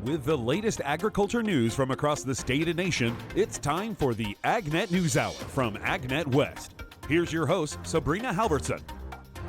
With the latest agriculture news from across the state and nation, it's time for the AgNet News Hour from AgNet West. Here's your host, Sabrina Halverson.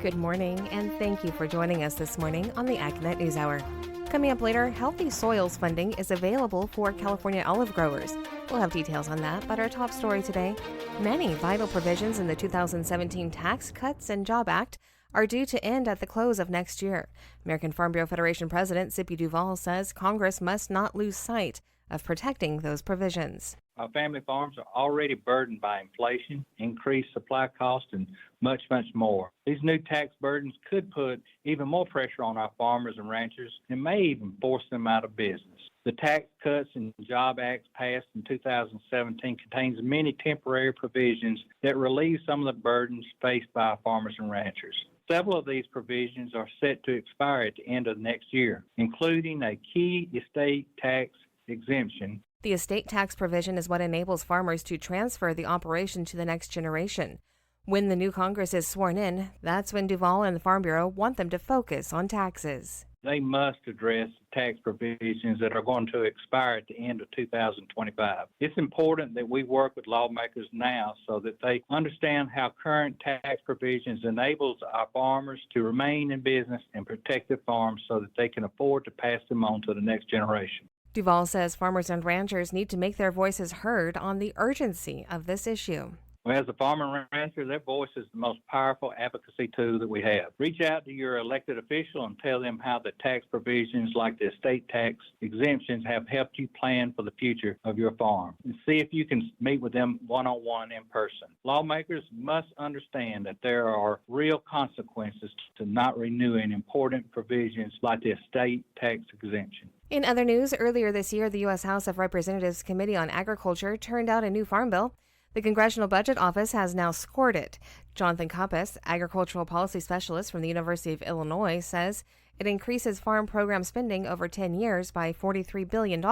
Good morning, and thank you for joining us this morning on the AgNet News Hour. Coming up later, Healthy Soils funding is available for California olive growers. We'll have details on that, but our top story today, many vital provisions in the 2017 Tax Cuts and Job Act are due to end at the close of next year. American Farm Bureau Federation President Zippy Duvall says Congress must not lose sight of protecting those provisions. Our family farms are already burdened by inflation, increased supply costs, and much more. These new tax burdens could put even more pressure on our farmers and ranchers and may even force them out of business. The Tax Cuts and Job Act passed in 2017 contains many temporary provisions that relieve some of the burdens faced by our farmers and ranchers. Several of these provisions are set to expire at the end of next year, including a key estate tax exemption. The estate tax provision is what enables farmers to transfer the operation to the next generation. When the new Congress is sworn in, that's when Duvall and the Farm Bureau want them to focus on taxes. They must address tax provisions that are going to expire at the end of 2025. It's important that we work with lawmakers now so that they understand how current tax provisions enables our farmers to remain in business and protect their farms so that they can afford to pass them on to the next generation. Duvall says farmers and ranchers need to make their voices heard on the urgency of this issue. Well, as a farmer and rancher, their voice is the most powerful advocacy tool that we have. Reach out to your elected official and tell them how the tax provisions like the estate tax exemptions have helped you plan for the future of your farm. And see if you can meet with them one-on-one in person. Lawmakers must understand that there are real consequences to not renewing important provisions like the estate tax exemption. In other news, earlier this year, the U.S. House of Representatives Committee on Agriculture turned out a new farm bill. The Congressional Budget Office has now scored it. Jonathan Koppas, agricultural policy specialist from the University of Illinois, says it increases farm program spending over 10 years by $43 billion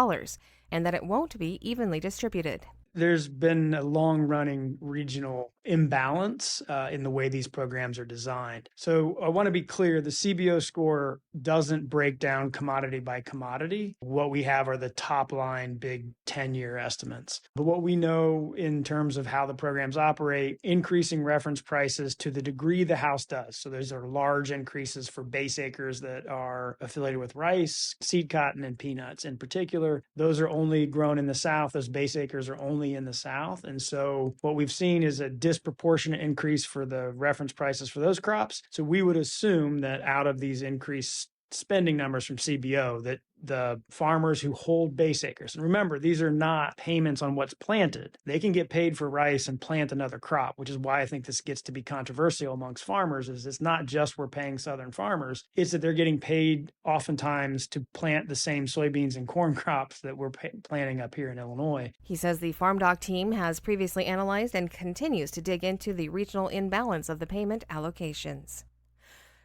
and that it won't be evenly distributed. There's been a long-running regional imbalance in the way these programs are designed. So I want to be clear, the CBO score doesn't break down commodity by commodity. What we have are the top-line big 10-year estimates. But what we know in terms of how the programs operate, increasing reference prices to the degree the House does. So those are large increases for base acres that are affiliated with rice, seed cotton, and peanuts in particular. Those are only grown in the South. Those base acres are only in the South. And so what we've seen is a disproportionate increase for the reference prices for those crops. So we would assume that out of these increased spending numbers from CBO, that the farmers who hold base acres, and remember, these are not payments on what's planted. They can get paid for rice and plant another crop, which is why I think this gets to be controversial amongst farmers, is it's not just we're paying Southern farmers, it's that they're getting paid oftentimes to plant the same soybeans and corn crops that we're planting up here in Illinois. He says the Farm Doc team has previously analyzed and continues to dig into the regional imbalance of the payment allocations.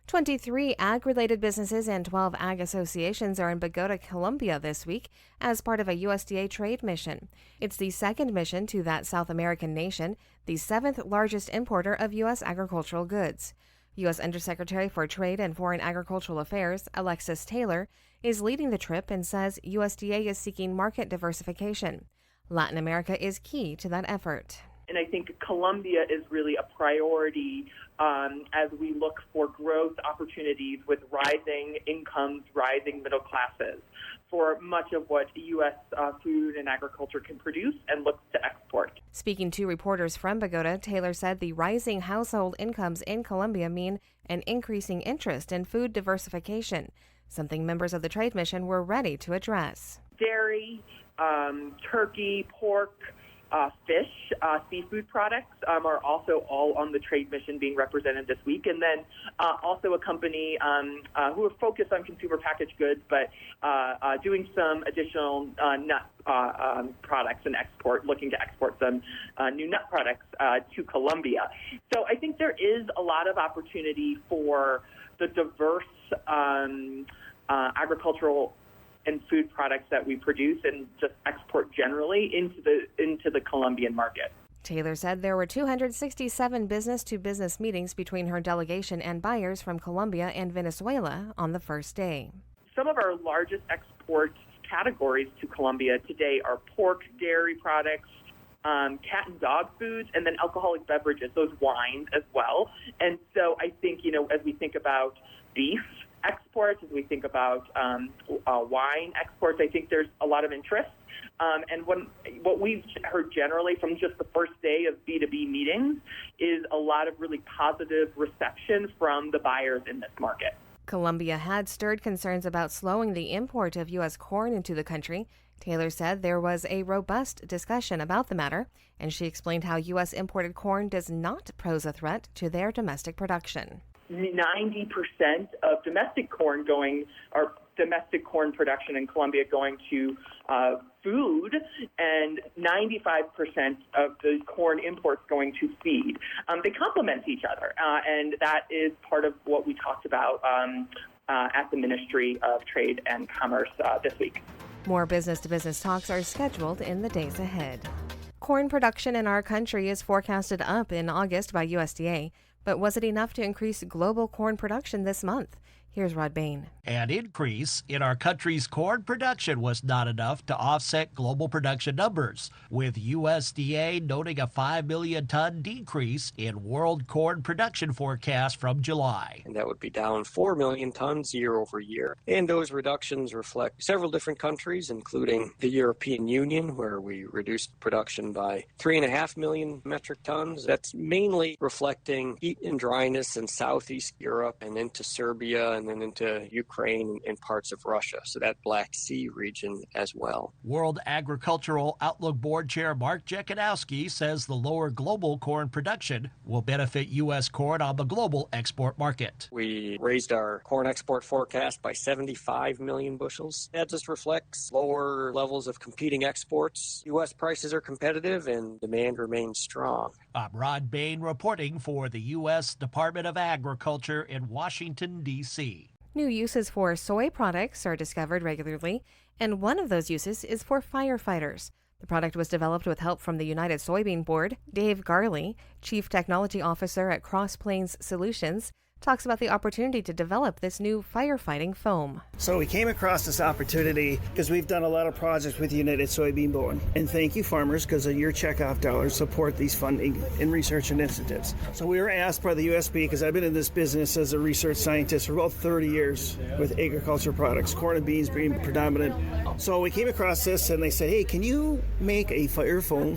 23 ag-related businesses and 12 ag associations are in Bogota, Colombia this week as part of a USDA trade mission. It's the second mission to that South American nation, the seventh largest importer of U.S. agricultural goods. U.S. Undersecretary for Trade and Foreign Agricultural Affairs, Alexis Taylor, is leading the trip and says USDA is seeking market diversification. Latin America is key to that effort. And I think Colombia is really a priority as we look for growth opportunities with rising incomes, rising middle classes for much of what U.S. food and agriculture can produce and looks to export. Speaking to reporters from Bogota, Taylor said the rising household incomes in Colombia mean an increasing interest in food diversification, something members of the trade mission were ready to address. Dairy, turkey, pork, fish, seafood products are also all on the trade mission being represented this week. And then also a company who are focused on consumer packaged goods, but doing some additional nut products and looking to export some new nut products to Colombia. So I think there is a lot of opportunity for the diverse agricultural and food products that we produce and just export generally into the Colombian market. Taylor said there were 267 business-to-business meetings between her delegation and buyers from Colombia and Venezuela on the first day. Some of our largest exports categories to Colombia today are pork, dairy products, cat and dog foods, and then alcoholic beverages, those wines as well. And so I think, as we think about beef exports, as we think about wine exports, I think there's a lot of interest. And what we've heard generally from just the first day of B2B meetings is a lot of really positive reception from the buyers in this market. Colombia had stirred concerns about slowing the import of U.S. corn into the country. Taylor said there was a robust discussion about the matter, and she explained how U.S. imported corn does not pose a threat to their domestic production. 90% of domestic corn production in Colombia going to food, and 95% of the corn imports going to feed. They complement each other, and that is part of what we talked about at the Ministry of Trade and Commerce this week. More business-to-business talks are scheduled in the days ahead. Corn production in our country is forecasted up in August by USDA, but was it enough to increase global corn production this month? Here's Rod Bain. An increase in our country's corn production was not enough to offset global production numbers, with USDA noting a 5 million ton decrease in world corn production forecast from July. And that would be down 4 million tons year over year. And those reductions reflect several different countries, including the European Union, where we reduced production by 3.5 million metric tons. That's mainly reflecting heat and dryness in Southeast Europe and into Serbia and then into Ukraine and parts of Russia, so that Black Sea region as well. World Agricultural Outlook Board Chair Mark Jekanowski says the lower global corn production will benefit U.S. corn on the global export market. We raised our corn export forecast by 75 million bushels. That just reflects lower levels of competing exports. U.S. prices are competitive and demand remains strong. I'm Rod Bain reporting for the U.S. Department of Agriculture in Washington, D.C. New uses for soy products are discovered regularly, and one of those uses is for firefighters. The product was developed with help from the United Soybean Board. Dave Garley, Chief Technology Officer at Cross Plains Solutions, talks about the opportunity to develop this new firefighting foam. So we came across this opportunity because we've done a lot of projects with the United Soybean Board. And thank you, farmers, because of your checkoff dollars support these funding and research initiatives. So we were asked by the USB, because I've been in this business as a research scientist for about 30 years with agriculture products, corn and beans being predominant. So we came across this and they said, hey, can you make a fire foam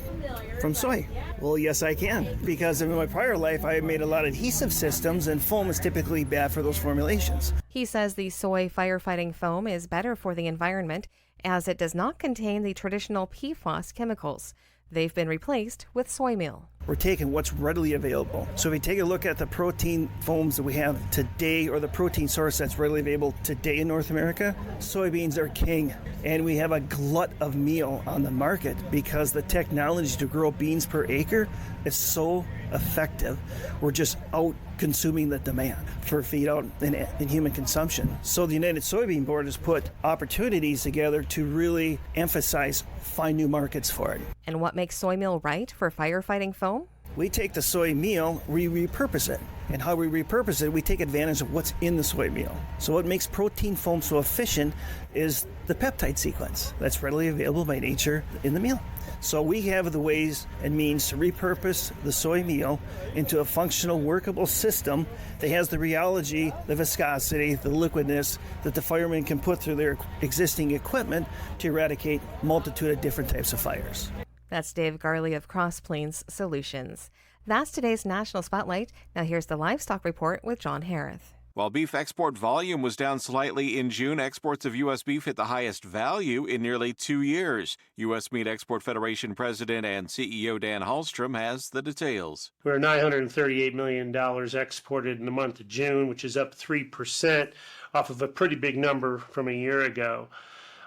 from soy? Well, yes, I can, because in my prior life, I made a lot of adhesive systems, and foam is typically bad for those formulations. He says the soy firefighting foam is better for the environment as it does not contain the traditional PFAS chemicals. They've been replaced with soy meal. We're taking what's readily available. So if we take a look at the protein foams that we have today, or the protein source that's readily available today in North America, soybeans are king. And we have a glut of meal on the market because the technology to grow beans per acre is so effective. We're just out consuming the demand for feed out in human consumption. So the United Soybean Board has put opportunities together to really emphasize, find new markets for it. And what makes soy meal right for firefighting foam? We take the soy meal, we repurpose it. And how we repurpose it, we take advantage of what's in the soy meal. So what makes protein foam so efficient is the peptide sequence that's readily available by nature in the meal. So we have the ways and means to repurpose the soy meal into a functional, workable system that has the rheology, the viscosity, the liquidness that the firemen can put through their existing equipment to eradicate a multitude of different types of fires. That's Dave Garley of Cross Plains Solutions. That's today's National Spotlight. Now here's the Livestock Report with John Hareth. While beef export volume was down slightly in June, exports of U.S. beef hit the highest value in nearly 2 years. U.S. Meat Export Federation President and CEO Dan Hallstrom has the details. We're $938 million exported in the month of June, which is up 3% off of a pretty big number from a year ago.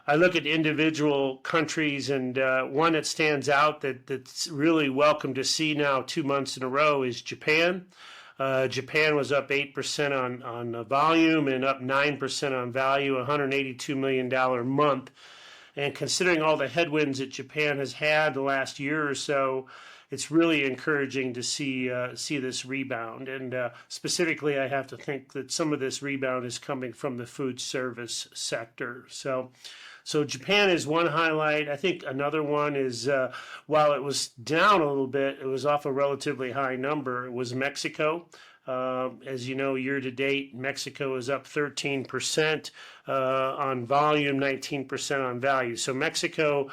I look at individual countries, and one that stands out that's really welcome to see now 2 months in a row is Japan. Japan was up 8% on volume and up 9% on value, $182 million month. And considering all the headwinds that Japan has had the last year or so, it's really encouraging to see this rebound. And specifically, I have to think that some of this rebound is coming from the food service sector. So So Japan is one highlight. I think another one is, while it was down a little bit, it was off a relatively high number, it was Mexico. As you know, year to date, Mexico is up 13% on volume, 19% on value. So Mexico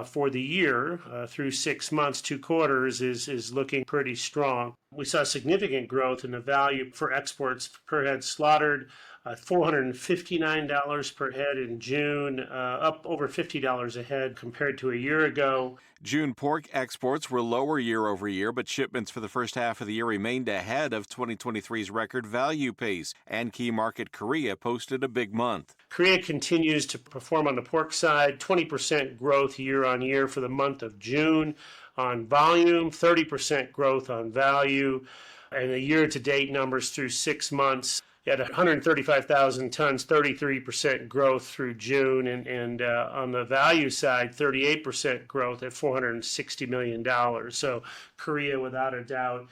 for the year, through 6 months, 2 quarters, is looking pretty strong. We saw significant growth in the value for exports per head slaughtered, $459 per head in June, up over $50 a head compared to a year ago. June pork exports were lower year over year, but shipments for the first half of the year remained ahead of 2023's record value pace, and key market Korea posted a big month. Korea continues to perform on the pork side, 20% growth year on year for the month of June on volume, 30% growth on value, and the year-to-date numbers through 6 months at 135,000 tons, 33% growth through June, and on the value side, 38% growth at $460 million. So Korea, without a doubt,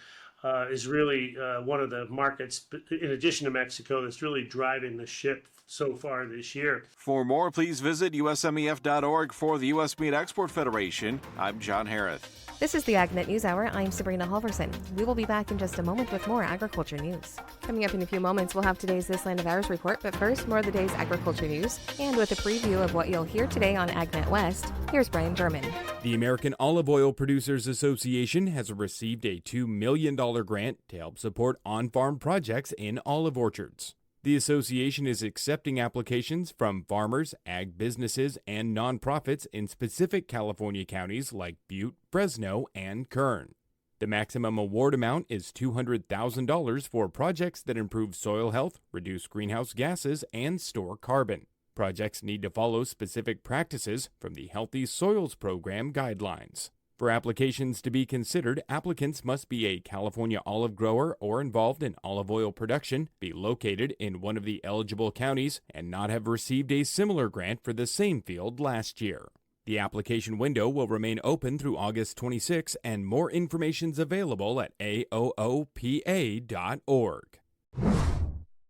is really one of the markets, in addition to Mexico, that's really driving the ship so far this year. For more, please visit usmef.org. For the U.S. Meat Export Federation, I'm John Harris. This is the AgNet News Hour. I'm Sabrina Halverson. We will be back in just a moment with more agriculture news. Coming up in a few moments, we'll have today's This Land of Ours report, but first, more of the day's agriculture news. And with a preview of what you'll hear today on AgNet West, here's Brian German. The American Olive Oil Producers Association has received a $2 million grant to help support on-farm projects in olive orchards. The association is accepting applications from farmers, ag businesses, and nonprofits in specific California counties like Butte, Fresno, and Kern. The maximum award amount is $200,000 for projects that improve soil health, reduce greenhouse gases, and store carbon. Projects need to follow specific practices from the Healthy Soils Program guidelines. For applications to be considered, applicants must be a California olive grower or involved in olive oil production, be located in one of the eligible counties, and not have received a similar grant for the same field last year. The application window will remain open through August 26, and more information is available at aoopa.org.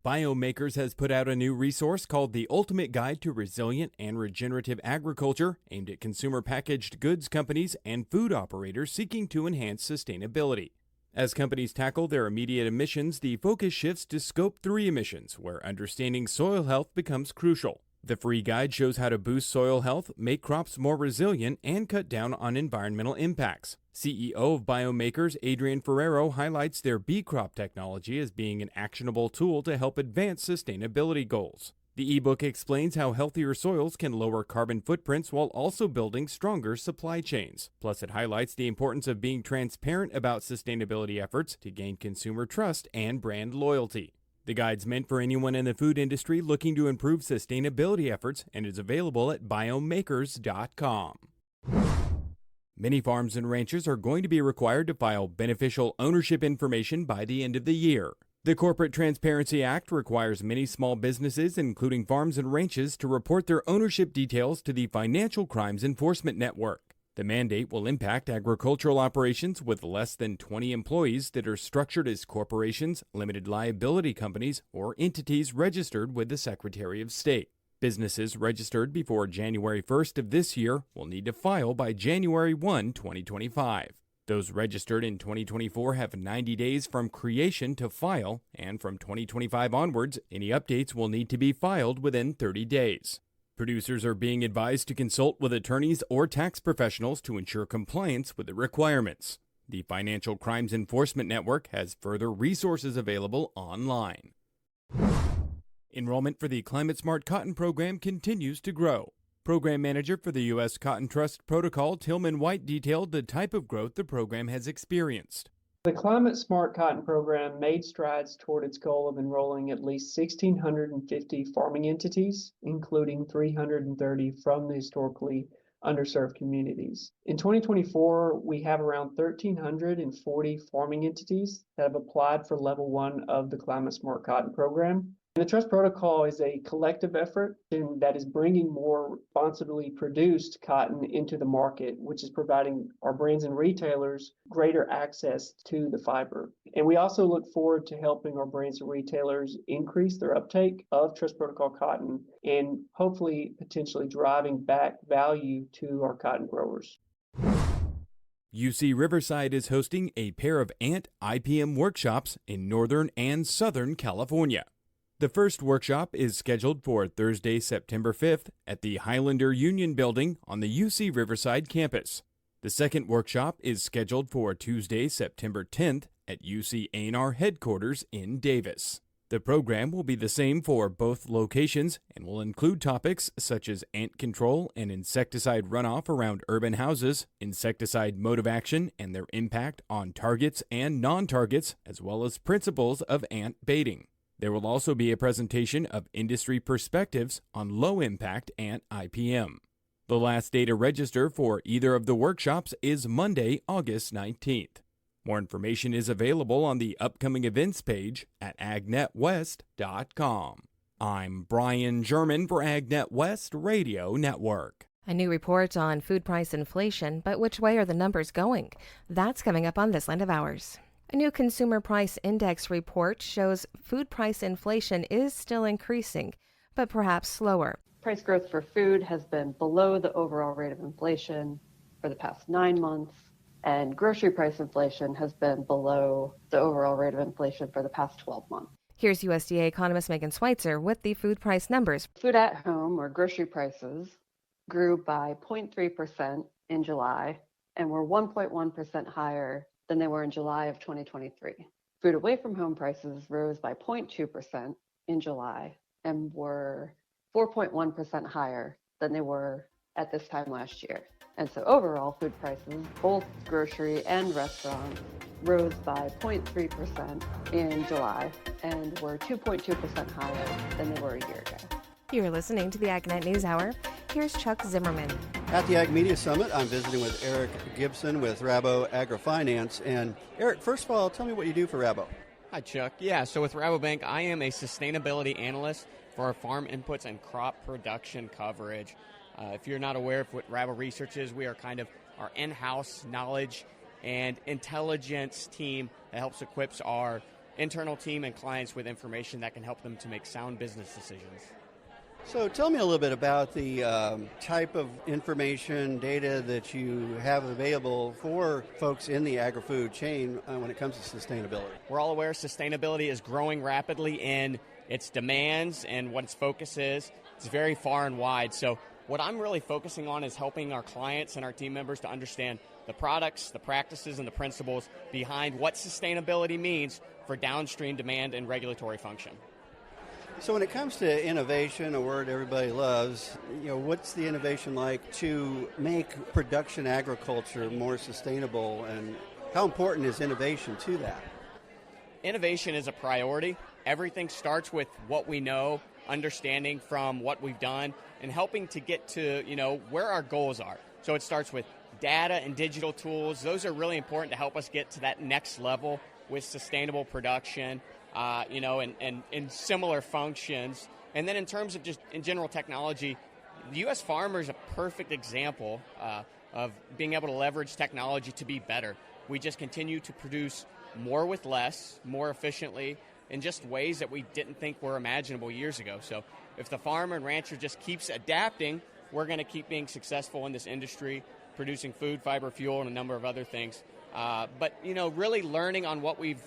Biomakers has put out a new resource called The Ultimate Guide to Resilient and Regenerative Agriculture, aimed at consumer packaged goods companies and food operators seeking to enhance sustainability. As companies tackle their immediate emissions, the focus shifts to Scope 3 emissions, where understanding soil health becomes crucial. The free guide shows how to boost soil health, make crops more resilient, and cut down on environmental impacts. CEO of Biomakers, Adrian Ferrero, highlights their bee crop technology as being an actionable tool to help advance sustainability goals. The ebook explains how healthier soils can lower carbon footprints while also building stronger supply chains. Plus, it highlights the importance of being transparent about sustainability efforts to gain consumer trust and brand loyalty. The guide's meant for anyone in the food industry looking to improve sustainability efforts and is available at biomakers.com. Many farms and ranchers are going to be required to file beneficial ownership information by the end of the year. The Corporate Transparency Act requires many small businesses, including farms and ranches, to report their ownership details to the Financial Crimes Enforcement Network. The mandate will impact agricultural operations with less than 20 employees that are structured as corporations, limited liability companies, or entities registered with the Secretary of State. Businesses registered before January 1st of this year will need to file by January 1, 2025. Those registered in 2024 have 90 days from creation to file, and from 2025 onwards, any updates will need to be filed within 30 days. Producers are being advised to consult with attorneys or tax professionals to ensure compliance with the requirements. The Financial Crimes Enforcement Network has further resources available online. Enrollment for the Climate Smart Cotton Program continues to grow. Program Manager for the U.S. Cotton Trust Protocol, Tillman White, detailed the type of growth the program has experienced. The Climate Smart Cotton Program made strides toward its goal of enrolling at least 1,650 farming entities, including 330 from the historically underserved communities. In 2024, we have around 1,340 farming entities that have applied for Level 1 of the Climate Smart Cotton Program. The trust protocol is a collective effort that is bringing more responsibly produced cotton into the market, which is providing our brands and retailers greater access to the fiber. And we also look forward to helping our brands and retailers increase their uptake of trust protocol cotton and hopefully potentially driving back value to our cotton growers. UC Riverside is hosting a pair of ant IPM workshops in Northern and Southern California. The first workshop is scheduled for Thursday, September 5th at the Highlander Union Building on the UC Riverside campus. The second workshop is scheduled for Tuesday, September 10th at UC A&R headquarters in Davis. The program will be the same for both locations and will include topics such as ant control and insecticide runoff around urban houses, insecticide mode of action and their impact on targets and non-targets, as well as principles of ant baiting. There will also be a presentation of industry perspectives on low-impact ant IPM. The last day to register for either of the workshops is Monday, August 19th. More information is available on the upcoming events page at agnetwest.com. I'm Brian German for AgNet West Radio Network. A new report on food price inflation, but which way are the numbers going? That's coming up on this Land of Ours. A new consumer price index report shows food price inflation is still increasing, but perhaps slower. Price growth for food has been below the overall rate of inflation for the past 9 months. And grocery price inflation has been below the overall rate of inflation for the past 12 months. Here's USDA economist Megan Schweitzer with the food price numbers. Food at home, or grocery prices, grew by 0.3% in July and were 1.1% higher than they were in July of 2023. Food away from home prices rose by 0.2% in July and were 4.1% higher than they were at this time last year. And so overall food prices, both grocery and restaurants, rose by 0.3% in July and were 2.2% higher than they were a year ago. You're listening to the AgNet News Hour. Here's Chuck Zimmerman. At the Ag Media Summit, I'm visiting with Eric Gibson with Rabo AgriFinance. And Eric, first of all, tell me what you do for Rabo. Hi, Chuck. Yeah, so with Rabobank, I am a sustainability analyst for our farm inputs and crop production coverage. If you're not aware of what Rabo Research is, we are kind of our in-house knowledge and intelligence team that helps equips our internal team and clients with information that can help them to make sound business decisions. So tell me a little bit about the type of information, data that you have available for folks in the agri-food chain when it comes to sustainability. We're all aware sustainability is growing rapidly in its demands and what its focus is. It's very far and wide. So what I'm really focusing on is helping our clients and our team members to understand the products, the practices, and the principles behind what sustainability means for downstream demand and regulatory function. So when it comes to innovation, a word everybody loves, what's the innovation like to make production agriculture more sustainable, and how important is innovation to that? Innovation is a priority. Everything starts with what we know, understanding from what we've done, and helping to get to, where our goals are. So it starts with data and digital tools. Those are really important to help us get to that next level with sustainable production, and similar functions. And then in terms of just in general technology, the U.S. farmer is a perfect example of being able to leverage technology to be better. We just continue to produce more with less, more efficiently, in just ways that we didn't think were imaginable years ago. So if the farmer and rancher just keeps adapting, we're going to keep being successful in this industry, producing food, fiber, fuel, and a number of other things. But really learning on what we've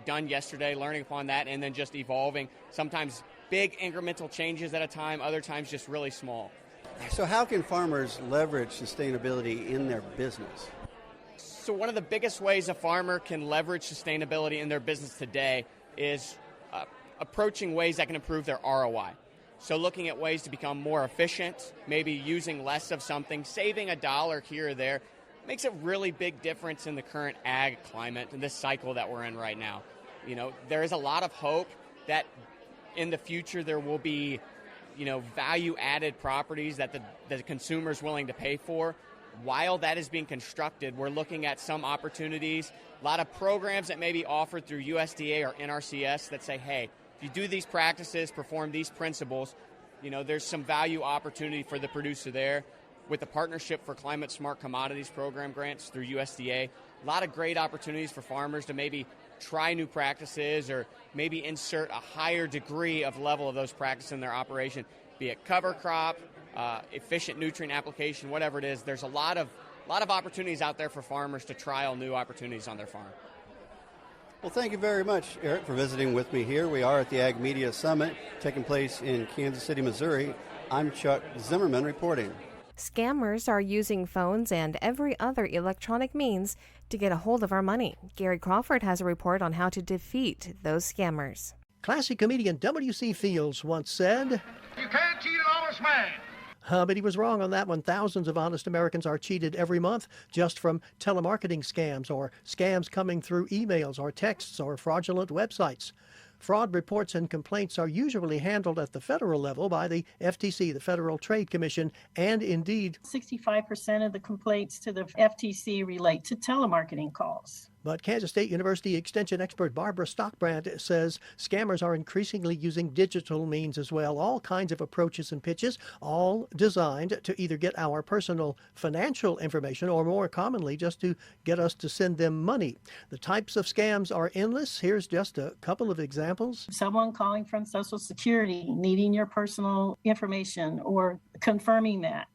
done yesterday, learning upon that, and then just evolving, sometimes big incremental changes at a time, other times just really small. So how can farmers leverage sustainability in their business? So one of the biggest ways a farmer can leverage sustainability in their business today is approaching ways that can improve their ROI. So looking at ways to become more efficient, maybe using less of something, saving $1 here or there, makes a really big difference in the current ag climate and this cycle that we're in right now. There is a lot of hope that in the future there will be, value-added properties that the consumer is willing to pay for. While that is being constructed, we're looking at some opportunities, a lot of programs that may be offered through USDA or NRCS that say, hey, if you do these practices, perform these principles, there's some value opportunity for the producer there. With the Partnership for Climate Smart Commodities Program grants through USDA, a lot of great opportunities for farmers to maybe try new practices or maybe insert a higher degree of level of those practices in their operation, be it cover crop, efficient nutrient application, whatever it is. There's a lot of opportunities out there for farmers to trial new opportunities on their farm. Well, thank you very much, Eric, for visiting with me here. We are at the Ag Media Summit taking place in Kansas City, Missouri. I'm Chuck Zimmerman reporting. Scammers are using phones and every other electronic means to get a hold of our money. Gary Crawford has a report on how to defeat those scammers. Classic comedian W.C. Fields once said, "You can't cheat an honest man." But he was wrong on that one. Thousands of honest Americans are cheated every month just from telemarketing scams or scams coming through emails or texts or fraudulent websites. Fraud reports and complaints are usually handled at the federal level by the FTC, the Federal Trade Commission, and indeed 65% of the complaints to the FTC relate to telemarketing calls. But Kansas State University Extension expert Barbara Stockbrand says scammers are increasingly using digital means as well, all kinds of approaches and pitches, all designed to either get our personal financial information or more commonly just to get us to send them money. The types of scams are endless. Here's just a couple of examples. Someone calling from Social Security, needing your personal information or confirming that.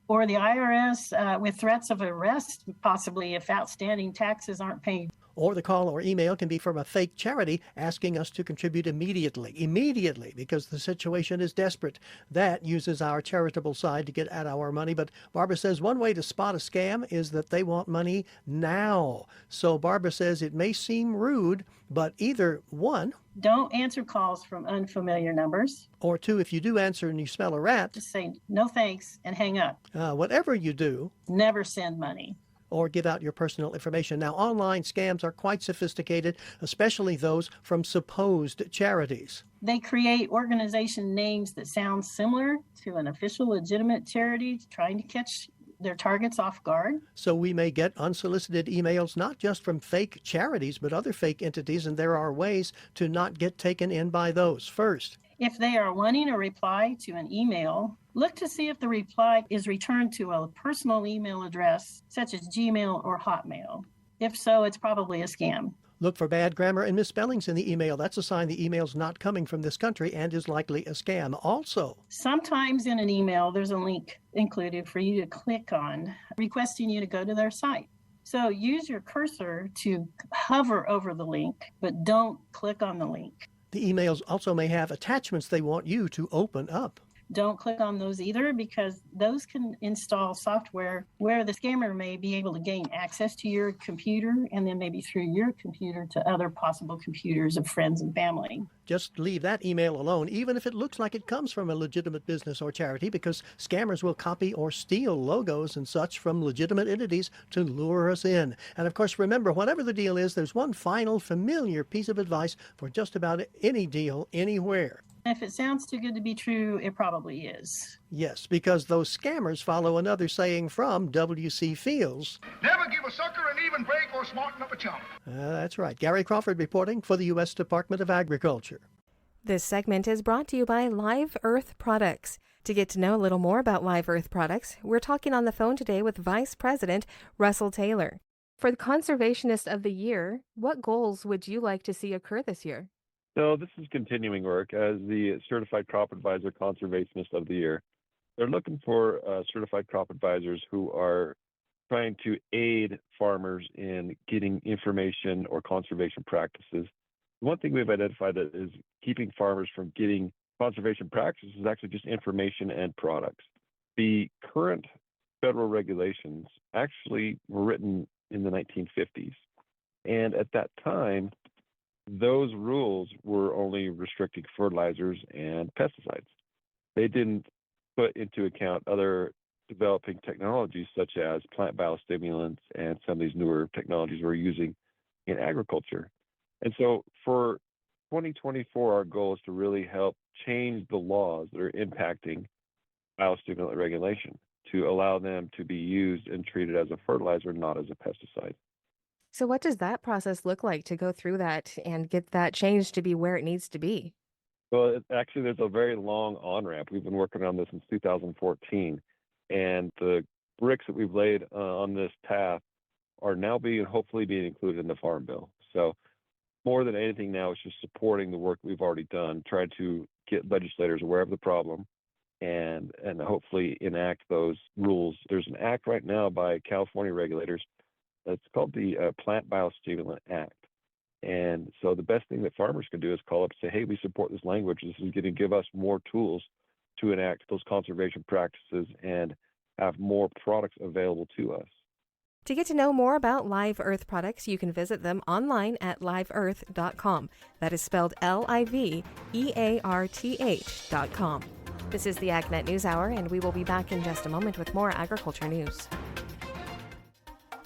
Or the IRS with threats of arrest, possibly if outstanding taxes aren't paid. Or the call or email can be from a fake charity asking us to contribute immediately, because the situation is desperate. That uses our charitable side to get at our money. But Barbara says one way to spot a scam is that they want money now. So Barbara says it may seem rude, but either one, don't answer calls from unfamiliar numbers. Or two, if you do answer and you smell a rat, just say no thanks and hang up. Whatever you do, never send money. Or give out your personal information. Now, online scams are quite sophisticated, especially those from supposed charities. They create organization names that sound similar to an official legitimate charity trying to catch their targets off guard. So we may get unsolicited emails not just from fake charities, but other fake entities, and there are ways to not get taken in by those. First, if they are wanting a reply to an email, look to see if the reply is returned to a personal email address, such as Gmail or Hotmail. If so, it's probably a scam. Look for bad grammar and misspellings in the email. That's a sign the email's not coming from this country and is likely a scam. Also, sometimes in an email, there's a link included for you to click on, requesting you to go to their site. So use your cursor to hover over the link, but don't click on the link. The emails also may have attachments they want you to open up. Don't click on those either, because those can install software where the scammer may be able to gain access to your computer and then maybe through your computer to other possible computers of friends and family. Just leave that email alone, even if it looks like it comes from a legitimate business or charity, because scammers will copy or steal logos and such from legitimate entities to lure us in. And of course, remember, whatever the deal is, there's one final familiar piece of advice for just about any deal anywhere. If it sounds too good to be true, it probably is. Yes, because those scammers follow another saying from W.C. Fields. Never give a sucker an even break or smarten up a chump. That's right. Gary Crawford reporting for the U.S. Department of Agriculture. This segment is brought to you by Live Earth Products. To get to know a little more about Live Earth Products, we're talking on the phone today with Vice President Russell Taylor. For the Conservationist of the Year, what goals would you like to see occur this year? So this is continuing work as the Certified Crop Advisor Conservationist of the Year. They're looking for certified crop advisors who are trying to aid farmers in getting information or conservation practices. One thing we've identified that is keeping farmers from getting conservation practices is actually just information and products. The current federal regulations actually were written in the 1950s. And at that time, those rules were only restricting fertilizers and pesticides. They didn't put into account other developing technologies such as plant biostimulants and some of these newer technologies we're using in agriculture. And so for 2024, our goal is to really help change the laws that are impacting biostimulant regulation to allow them to be used and treated as a fertilizer, not as a pesticide. So, what does that process look like to go through that and get that change to be where it needs to be? Well, actually, there's a very long on ramp. We've been working on this since 2014, and the bricks that we've laid on this path are now hopefully being included in the Farm Bill. So more than anything now, it's just supporting the work we've already done, try to get legislators aware of the problem and hopefully enact those rules. There's an act right now by California regulators that's called the Plant Biostimulant Act. And so the best thing that farmers can do is call up and say, hey, we support this language. This is going to give us more tools to enact those conservation practices and have more products available to us. To get to know more about Live Earth products, you can visit them online at liveearth.com. That is spelled LIVEARTH.com. This is the AgNet News Hour, and we will be back in just a moment with more agriculture news.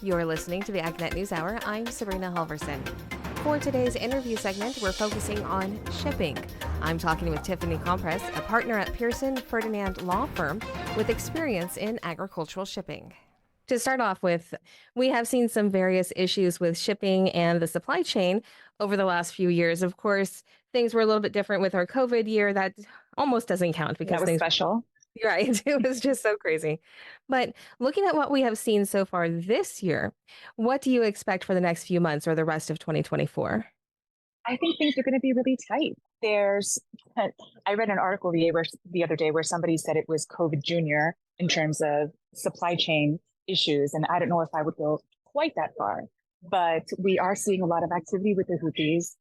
You're listening to the AgNet News Hour. I'm Sabrina Halverson. For today's interview segment, we're focusing on shipping. I'm talking with Tiffany Compress, a partner at Pearson Ferdinand Law Firm with experience in agricultural shipping. To start off with, we have seen some various issues with shipping and the supply chain over the last few years. Of course, things were a little bit different with our COVID year. That almost doesn't count because that was things special. Right. It was just so crazy. But looking at what we have seen so far this year, what do you expect for the next few months or the rest of 2024? I think things are going to be really tight. I read an article the other day where somebody said it was COVID Junior in terms of supply chain issues. And I don't know if I would go quite that far, but we are seeing a lot of activity with the Houthis,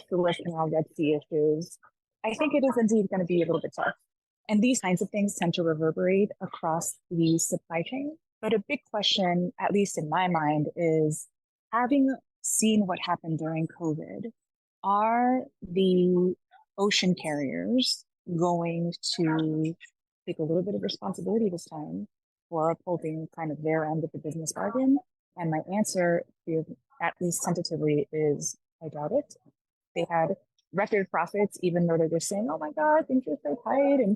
Suez Canal, Red Sea issues. I think it is indeed going to be a little bit tough. And these kinds of things tend to reverberate across the supply chain. But a big question, at least in my mind, is having seen what happened during COVID, are the ocean carriers going to take a little bit of responsibility this time for upholding kind of their end of the business bargain? And my answer, at least tentatively, is I doubt it. They had record profits, even though they were saying, oh my God, things are so tight. And,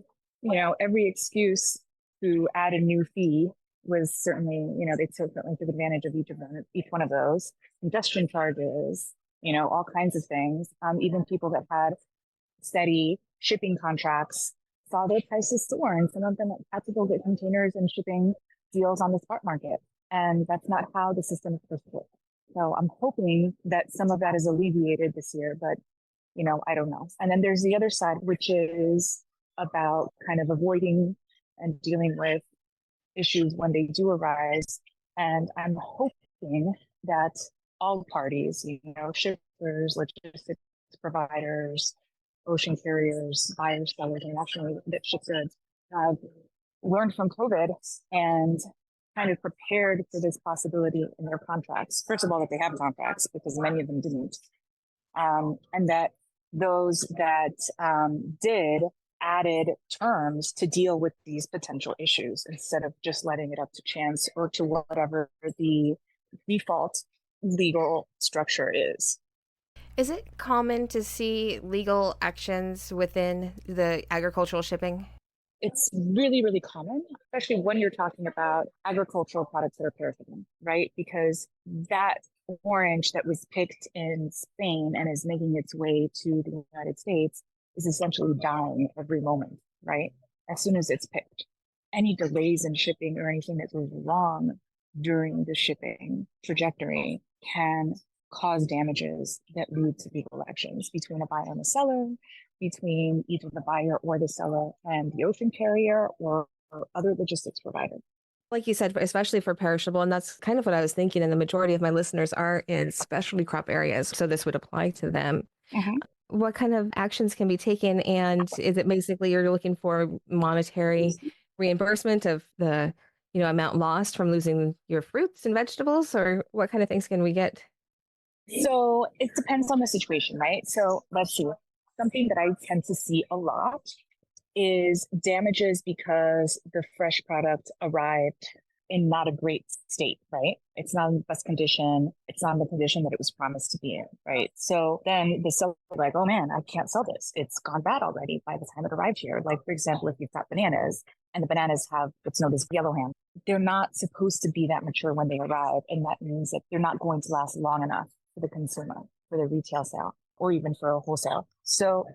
every excuse to add a new fee was certainly, they certainly took advantage of each one of those. Congestion charges, all kinds of things. Even people that had steady shipping contracts saw their prices soar, and some of them had to go get containers and shipping deals on the spot market. And that's not how the system is supposed to work. So I'm hoping that some of that is alleviated this year, but I don't know. And then there's the other side, which is about kind of avoiding and dealing with issues when they do arise. And I'm hoping that all parties, shippers, logistics providers, ocean carriers, buyers, sellers, internationally that ship goods have learned from COVID and kind of prepared for this possibility in their contracts. First of all, that they have contracts, because many of them didn't. And that those that did added terms to deal with these potential issues instead of just letting it up to chance or to whatever the default legal structure is. Is it common to see legal actions within the agricultural shipping? It's really, really common, especially when you're talking about agricultural products that are perishable, right? Because that orange that was picked in Spain and is making its way to the United States is essentially dying every moment, right? As soon as it's picked. Any delays in shipping or anything that goes wrong during the shipping trajectory can cause damages that lead to legal actions between a buyer and a seller, between either the buyer or the seller and the ocean carrier or other logistics provider. Like you said, especially for perishable, and that's kind of what I was thinking, and the majority of my listeners are in specialty crop areas, so this would apply to them. Mm-hmm. What kind of actions can be taken, and is it basically you're looking for monetary reimbursement of the amount lost from losing your fruits and vegetables, or what kind of things can we get? So it depends on the situation, right? So let's see. Something that I tend to see a lot is damages because the fresh product arrived in not a great state, right? It's not in the best condition. It's not in the condition that it was promised to be in, right? So then the seller is like, oh man, I can't sell this. It's gone bad already by the time it arrived here. Like, for example, if you've got bananas and the bananas have what's known as yellow ham, they're not supposed to be that mature when they arrive. And that means that they're not going to last long enough for the consumer, for the retail sale, or even for a wholesale. So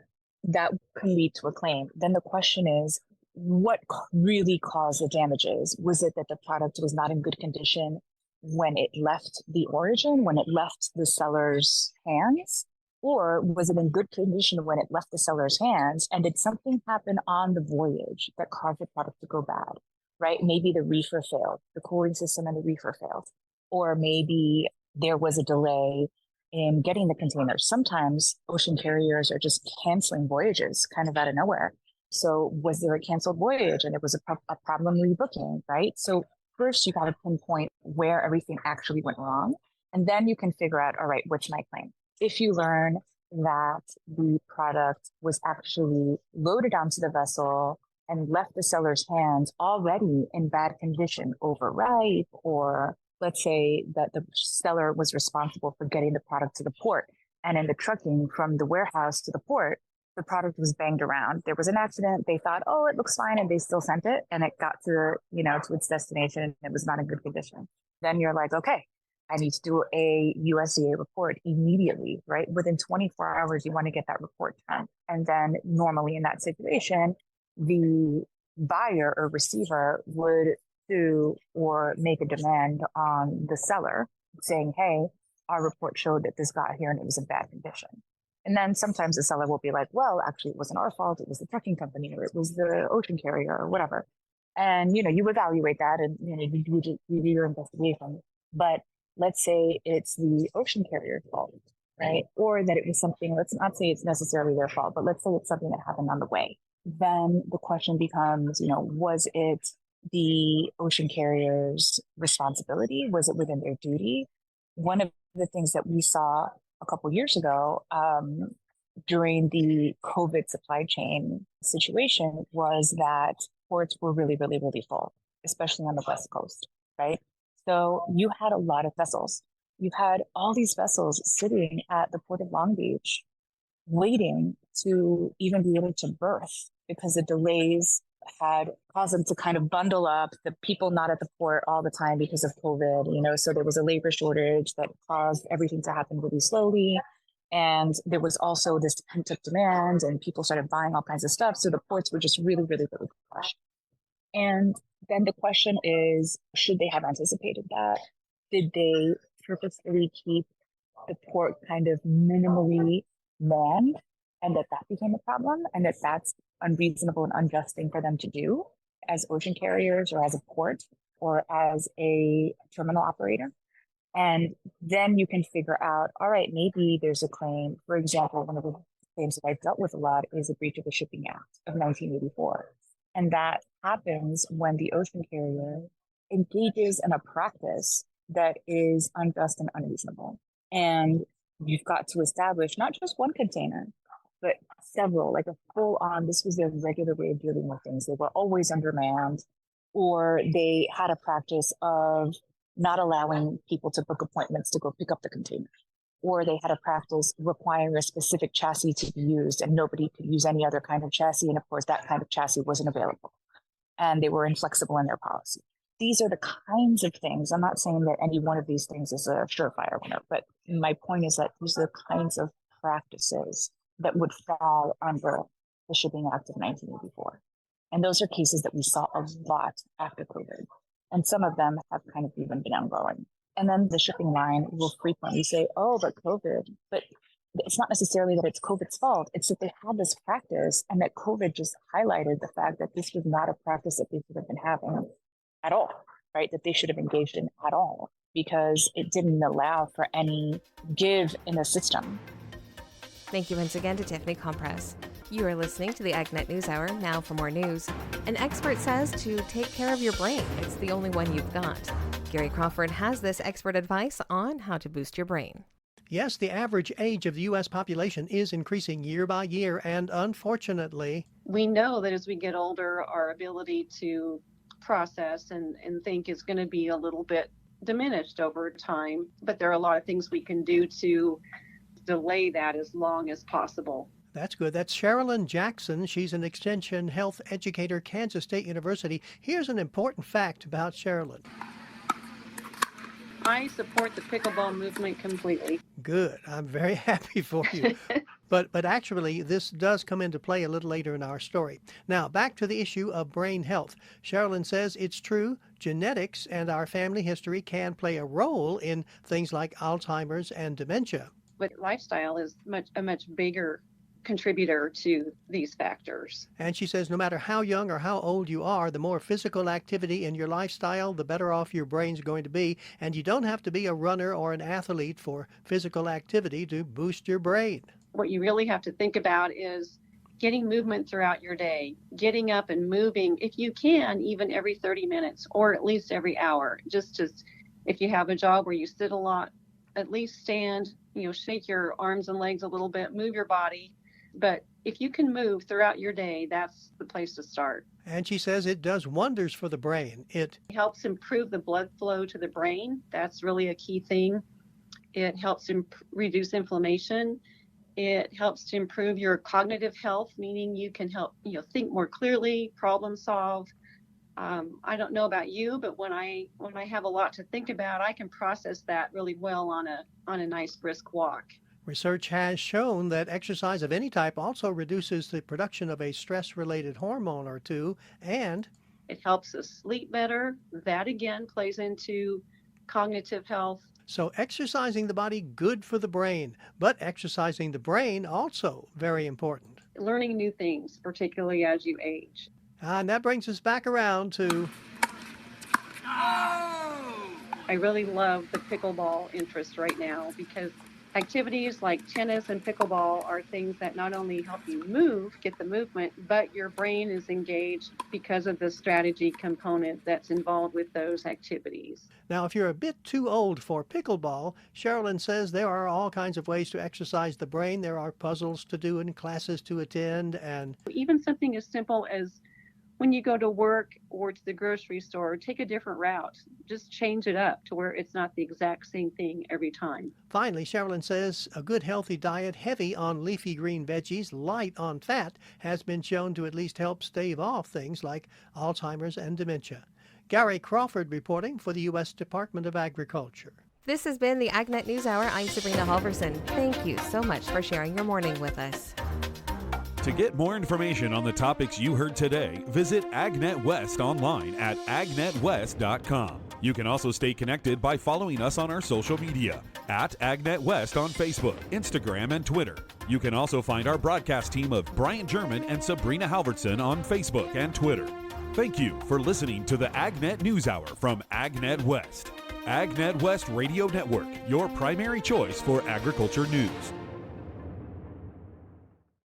that can lead to a claim. Then the question is, what really caused the damages? Was it that the product was not in good condition when it left the origin, when it left the seller's hands? Or was it in good condition when it left the seller's hands? And did something happen on the voyage that caused the product to go bad, right? Maybe the reefer failed, the cooling system and the reefer failed. Or maybe there was a delay in getting the containers. Sometimes ocean carriers are just canceling voyages kind of out of nowhere. So was there a canceled voyage and it was a problem rebooking, right? So first you got to pinpoint where everything actually went wrong. And then you can figure out, all right, what's my claim? If you learn that the product was actually loaded onto the vessel and left the seller's hands already in bad condition, overripe, or let's say that the seller was responsible for getting the product to the port, and in the trucking from the warehouse to the port, the product was banged around. There was an accident. They thought, oh, it looks fine, and they still sent it, and it got to its destination, and it was not in good condition. Then you're like, okay, I need to do a USDA report immediately, right? Within 24 hours, you want to get that report done. And then normally in that situation, the buyer or receiver would sue or make a demand on the seller saying, hey, our report showed that this got here and it was in bad condition. And then sometimes the seller will be like, well, actually, it wasn't our fault. It was the trucking company, or it was the ocean carrier, or whatever. And, you evaluate that and, you do your investigation. But let's say it's the ocean carrier's fault, right? Or that it was something, let's not say it's necessarily their fault, but let's say it's something that happened on the way. Then the question becomes, was it the ocean carrier's responsibility? Was it within their duty? One of the things that we saw a couple years ago during the COVID supply chain situation was that ports were really, really, really full, especially on the West Coast, right? So you had a lot of vessels. You had all these vessels sitting at the Port of Long Beach waiting to even be able to berth because the delays had caused them to kind of bundle up, the people not at the port all the time because of COVID, so there was a labor shortage that caused everything to happen really slowly. And there was also this pent-up demand and people started buying all kinds of stuff. So the ports were just really, really, really crushed. And then the question is, should they have anticipated that? Did they purposefully keep the port kind of minimally manned and that became a problem and that's unreasonable and unjust thing for them to do as ocean carriers or as a port or as a terminal operator? And then you can figure out, all right, maybe there's a claim. For example, one of the claims that I've dealt with a lot is a breach of the Shipping Act of 1984. And that happens when the ocean carrier engages in a practice that is unjust and unreasonable. And you've got to establish not just one container, but several, like a full on, this was their regular way of dealing with things. They were always undermanned, or they had a practice of not allowing people to book appointments to go pick up the container. Or they had a practice requiring a specific chassis to be used and nobody could use any other kind of chassis. And of course, that kind of chassis wasn't available. And they were inflexible in their policy. These are the kinds of things. I'm not saying that any one of these things is a surefire winner, but my point is that these are the kinds of practices that would fall under the Shipping Act of 1984. And those are cases that we saw a lot after COVID. And some of them have kind of even been ongoing. And then the shipping line will frequently say, oh, but COVID. But it's not necessarily that it's COVID's fault. It's that they had this practice and that COVID just highlighted the fact that this was not a practice that they should have been having at all, right? That they should have engaged in at all because it didn't allow for any give in the system. Thank you once again to Tiffany Compress. You are listening to the AgNet News Hour. Now for more news. An expert says to take care of your brain. It's the only one you've got. Gary Crawford has this expert advice on how to boost your brain. Yes, the average age of the U.S. population is increasing year by year, and unfortunately, we know that as we get older, our ability to process and think is going to be a little bit diminished over time. But there are a lot of things we can do to delay that as long as possible. That's good. That's Sherilyn Jackson. She's an extension health educator, Kansas State University. Here's an important fact about Sherilyn. I support the pickleball movement completely. Good. I'm very happy for you. But actually, this does come into play a little later in our story. Now, back to the issue of brain health. Sherilyn says it's true, genetics and our family history can play a role in things like Alzheimer's and dementia. But lifestyle is a much bigger contributor to these factors. And she says no matter how young or how old you are, the more physical activity in your lifestyle, the better off your brain's going to be. And you don't have to be a runner or an athlete for physical activity to boost your brain. What you really have to think about is getting movement throughout your day, getting up and moving, if you can, even every 30 minutes or at least every hour. Just if you have a job where you sit a lot, at least stand, shake your arms and legs a little bit, move your body. But if you can move throughout your day, that's the place to start. And she says it does wonders for the brain. It helps improve the blood flow to the brain. That's really a key thing. It helps reduce inflammation. It helps to improve your cognitive health, meaning you can help think more clearly, problem solve. I don't know about you, but when I have a lot to think about, I can process that really well on a nice brisk walk. Research has shown that exercise of any type also reduces the production of a stress-related hormone or two, and it helps us sleep better. That again plays into cognitive health. So exercising the body, good for the brain, but exercising the brain also very important. Learning new things, particularly as you age. And that brings us back around to... I really love the pickleball interest right now because activities like tennis and pickleball are things that not only help you get the movement, but your brain is engaged because of the strategy component that's involved with those activities. Now, if you're a bit too old for pickleball, Sherilyn says there are all kinds of ways to exercise the brain. There are puzzles to do and classes to attend, and even something as simple as when you go to work or to the grocery store, take a different route. Just change it up to where it's not the exact same thing every time. Finally, Sherilyn says a good healthy diet heavy on leafy green veggies, light on fat, has been shown to at least help stave off things like Alzheimer's and dementia. Gary Crawford reporting for the U.S. Department of Agriculture. This has been the AgNet News Hour. I'm Sabrina Halverson. Thank you so much for sharing your morning with us. To get more information on the topics you heard today, visit AgNet West online at agnetwest.com. You can also stay connected by following us on our social media at AgNet West on Facebook, Instagram, and Twitter. You can also find our broadcast team of Brian German and Sabrina Halverson on Facebook and Twitter. Thank you for listening to the AgNet News Hour from AgNet West. AgNet West Radio Network, your primary choice for agriculture news.